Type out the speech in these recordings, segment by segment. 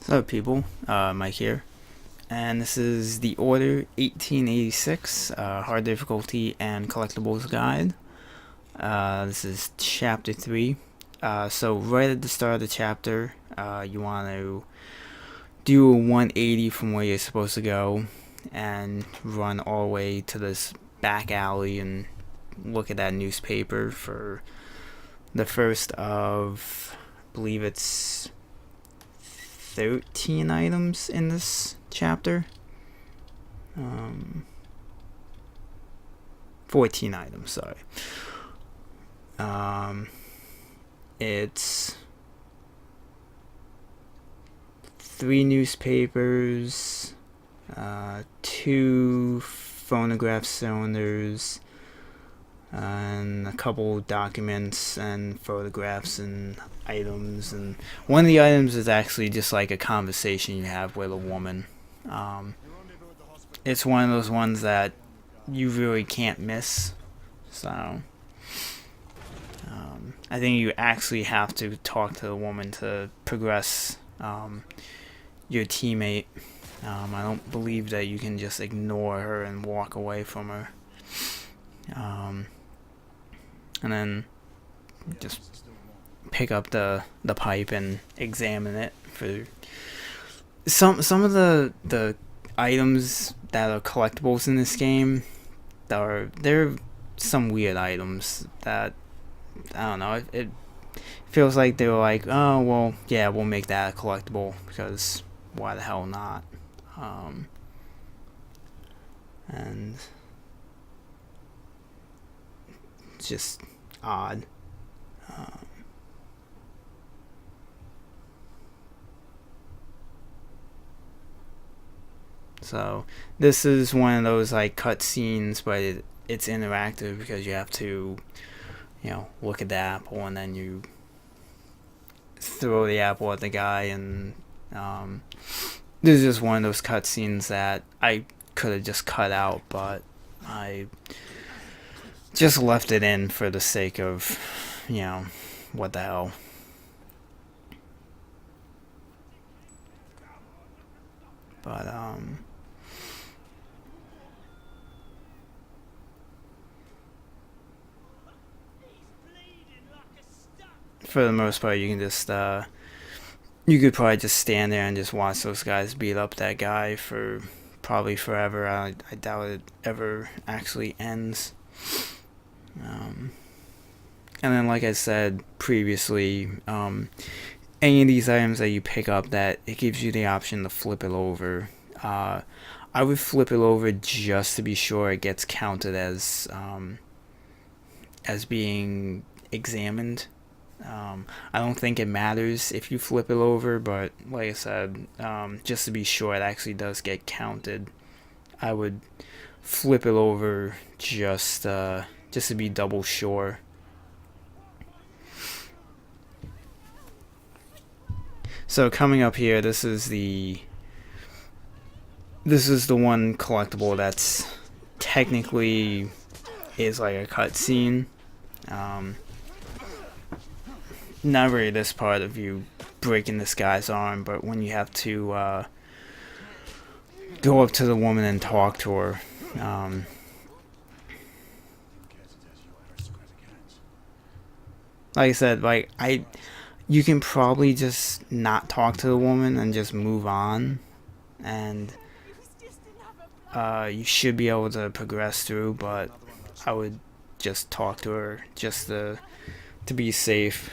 Hello people, Mike here, and this is the Order 1886, Hard Difficulty and Collectibles Guide. This is Chapter 3. So right at the start of the chapter, you want to do a 180 from where you're supposed to go, and run all the way to this back alley and look at that newspaper for the first of, I believe it's 13 items in this chapter. 14 items, sorry. It's 3 newspapers, 2 phonograph cylinders, and a couple documents and photographs and items, and one of the items is actually just like a conversation you have with a woman. It's one of those ones that you really can't miss, so I think you actually have to talk to the woman to progress your teammate. I don't believe that you can just ignore her and walk away from her. And then just pick up the pipe and examine it for some of the items that are collectibles in this game. They're some weird items that, I don't know, it feels like they were like, oh well, yeah, we'll make that a collectible because why the hell not? And it's just odd. So this is one of those like cutscenes, but it's interactive because you have to, look at the apple and then you throw the apple at the guy, and this is just one of those cutscenes that I could have just cut out, but I just left it in for the sake of, what the hell. But for the most part, you can just you could probably just stand there and just watch those guys beat up that guy for probably forever. I doubt it ever actually ends. And then, like I said previously, any of these items that you pick up, that it gives you the option to flip it over. I would flip it over just to be sure it gets counted as being examined. I don't think it matters if you flip it over, but like I said, just to be sure it actually does get counted, I would flip it over just to be double sure. So coming up here, this is the one collectible that's technically is like a cutscene. Not really this part of you breaking this guy's arm, but when you have to go up to the woman and talk to her. Like I said, you can probably just not talk to the woman and just move on, and you should be able to progress through, but I would just talk to her just to be safe.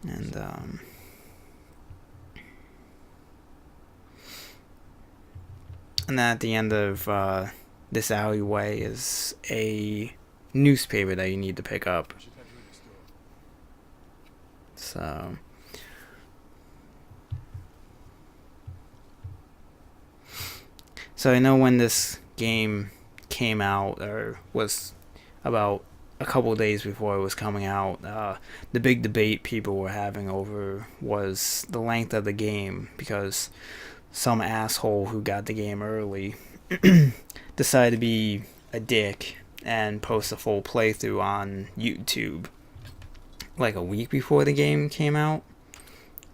And then at the end of this alleyway is a newspaper that you need to pick up. So I know when this game came out, or was about a couple days before it was coming out, the big debate people were having over was the length of the game, because some asshole who got the game early decided to be a dick and post a full playthrough on YouTube. like a week before the game came out,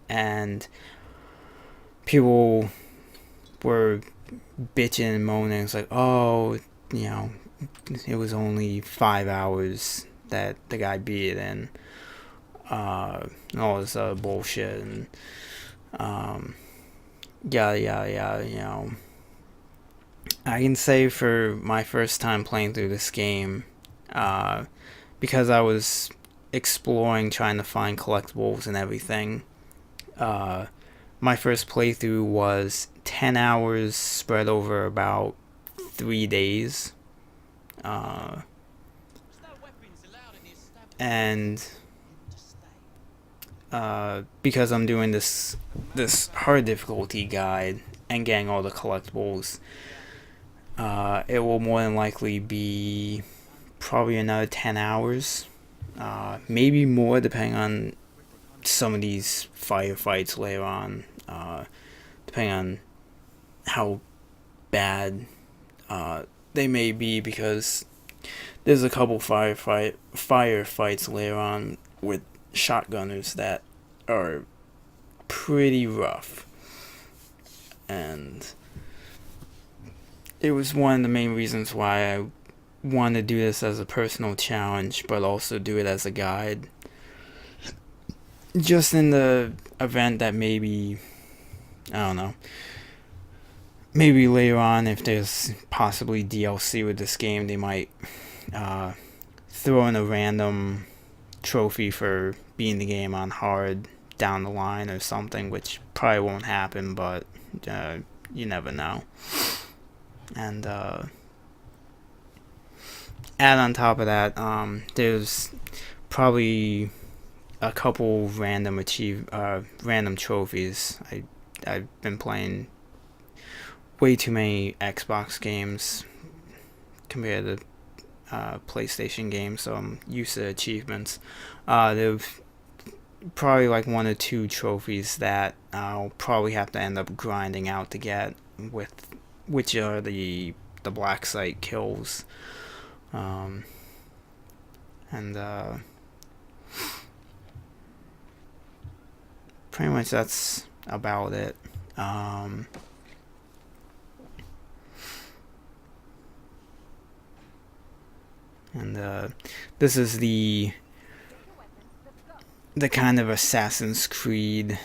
and people were bitching and moaning. It's like, oh, you know, it was only 5 hours that the guy beat it in, and all this other bullshit, and yada yada yada. I can say for my first time playing through this game, because I was exploring, trying to find collectibles and everything. My first playthrough was 10 hours spread over about 3 days. And because I'm doing this hard difficulty guide and getting all the collectibles, it will more than likely be probably another 10 hours. Maybe more, depending on some of these firefights later on, depending on how bad they may be, because there's a couple firefights later on with shotgunners that are pretty rough, and it was one of the main reasons why I wanted to do this as a personal challenge, but also do it as a guide, just in the event that maybe, I don't know, maybe later on, if there's possibly DLC with this game, they might throw in a random trophy for beating the game on hard down the line or something, which probably won't happen, but you never know. And add on top of that, there's probably a couple random trophies. I've been playing way too many Xbox games compared to PlayStation games, so I'm used to achievements. There's probably like 1 or 2 trophies that I'll probably have to end up grinding out to get, which are the black site kills, and pretty much that's about it. And this is the kind of Assassin's Creed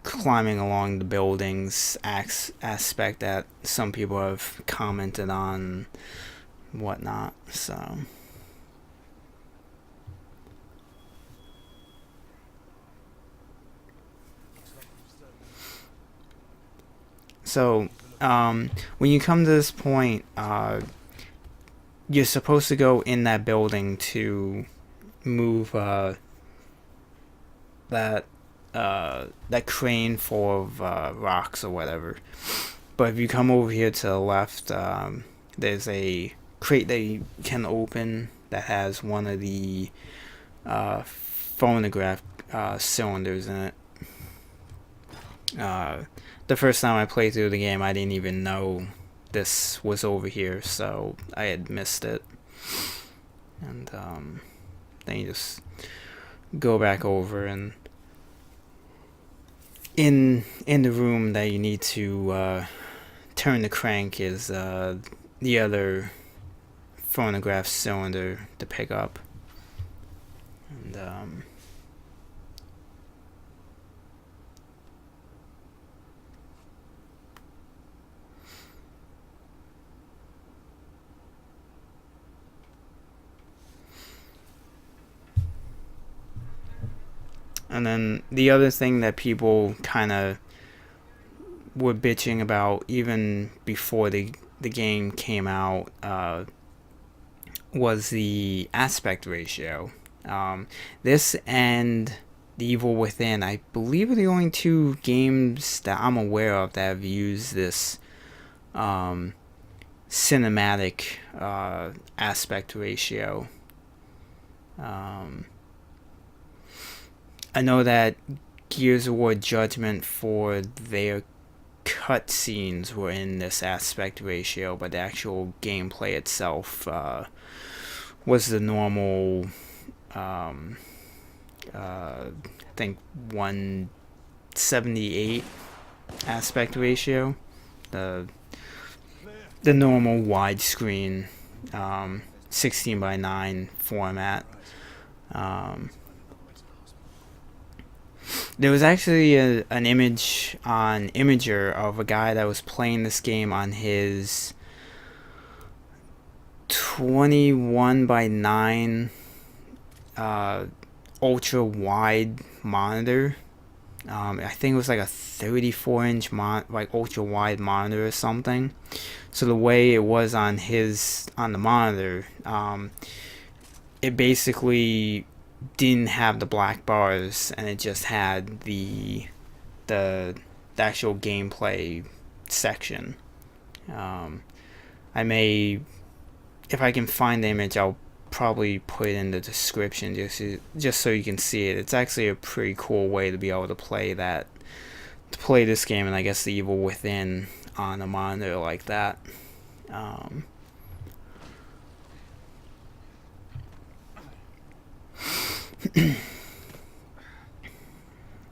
climbing along the buildings aspect that some people have commented on, whatnot. So when you come to this point, you're supposed to go in that building to move that crane full of rocks or whatever. But if you come over here to the left, there's a crate that you can open that has one of the phonograph cylinders in it. The first time I played through the game, I didn't even know this was over here, so I had missed it. And then you just go back over, and in the room that you need to turn the crank is the other phonograph cylinder to pick up. And then the other thing that people kind of were bitching about even before the game came out was the aspect ratio. This and The Evil Within, I believe, are the only 2 games that I'm aware of that have used this cinematic aspect ratio. I know that Gears of War Judgment, for their cutscenes, were in this aspect ratio, but the actual gameplay itself was the normal I think 178 aspect ratio, the normal widescreen 16 by 9 format. There was actually an image on Imager of a guy that was playing this game on his 21 by 9 ultra wide monitor. I think it was like a 34-inch like ultra wide monitor or something. So the way it was on the monitor, it basically didn't have the black bars, and it just had the actual gameplay section. I may, if I can find the image, I'll probably put it in the description just so you can see it. It's actually a pretty cool way to be able to play this game, and I guess the Evil Within on a monitor like that.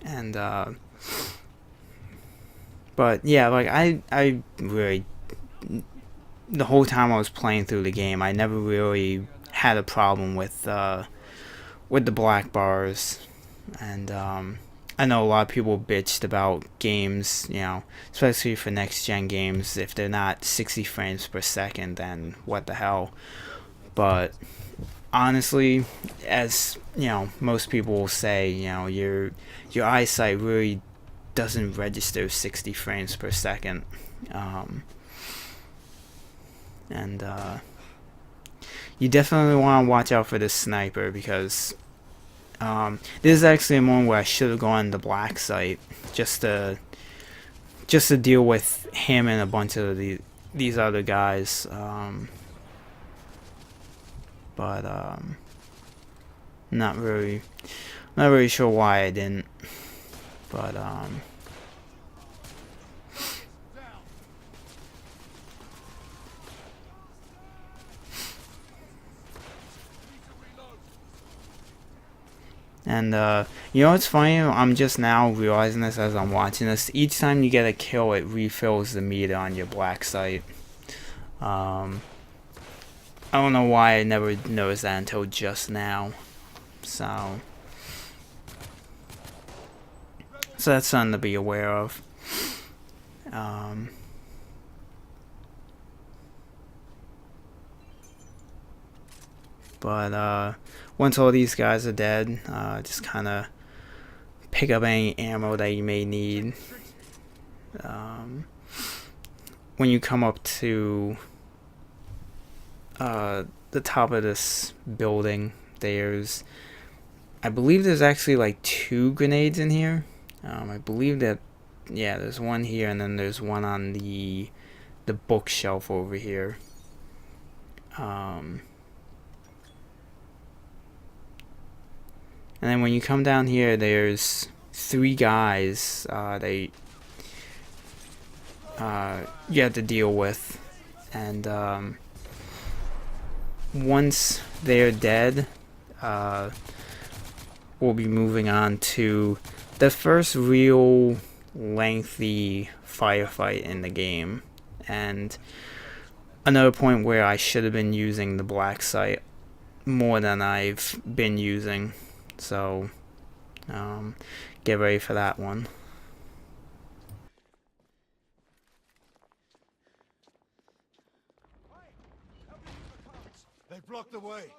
And but yeah, like I really, the whole time I was playing through the game, I never really had a problem with the black bars. And I know a lot of people bitched about games, especially for next gen games, if they're not 60 frames per second, then what the hell. But honestly, as most people will say, your eyesight really doesn't register 60 frames per second. And you definitely want to watch out for this sniper, because this is actually a moment where I should have gone the black sight just to deal with him and a bunch of these other guys. But not really sure why I didn't. But and what's funny? I'm just now realizing this as I'm watching this. Each time you get a kill, it refills the meter on your black sight. I don't know why I never noticed that until just now. So that's something to be aware of. But once all these guys are dead, just kind of pick up any ammo that you may need. When you come up to the top of this building, I believe there's actually like 2 grenades in here. I believe that, yeah, there's one here, and then there's one on the bookshelf over here. And then when you come down here, there's 3 guys you have to deal with. And once they're dead, we'll be moving on to the first real lengthy firefight in the game. And another point where I should have been using the black sight more than I've been using. So get ready for that one. They blocked the way.